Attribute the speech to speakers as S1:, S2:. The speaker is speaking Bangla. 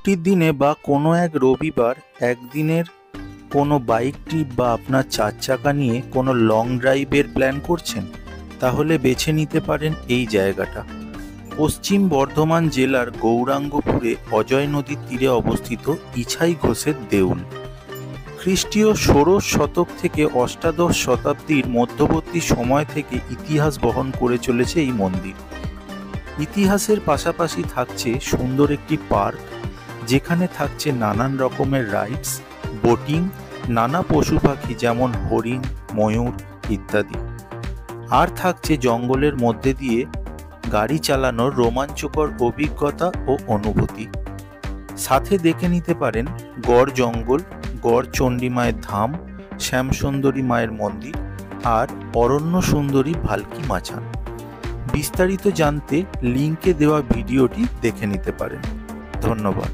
S1: ছুটির দিনে বা কোনো এক রবিবার একদিনের কোনো বাইক ট্রিপ বা আপনার 4 চাকা নিয়ে কোনো লং ড্রাইভের প্ল্যান করছেন, তাহলে বেছে নিতে পারেন এই জায়গাটা। পশ্চিম বর্ধমান জেলার গৌরাঙ্গপুরে অজয় নদীর তীরে অবস্থিত ইছাই ঘোষের দেউল। খ্রিস্টীয় ষোড়শ শতক থেকে অষ্টাদশ শতাব্দীর মধ্যবর্তী সময় থেকে ইতিহাস বহন করে চলেছে এই মন্দির। ইতিহাসের পাশাপাশি থাকছে সুন্দর একটি পার্ক, যেখানে থাকছে নানান রকমের রাইডস, বোটিং, নানা পশু পাখি যেমন হরিণ, ময়ূর ইত্যাদি। আর থাকছে জঙ্গলের মধ্যে দিয়ে গাড়ি চালানোর রোমাঞ্চকর অভিজ্ঞতা ও অনুভূতি। সাথে দেখে নিতে পারেন গড় জঙ্গল, গড় চণ্ডী মায়ের ধাম, শ্যামসুন্দরী মায়ের মন্দির আর অরণ্য সুন্দরী ভাল্কি মাচান। বিস্তারিত জানতে লিঙ্কে দেওয়া ভিডিওটি দেখে নিতে পারেন। ধন্যবাদ।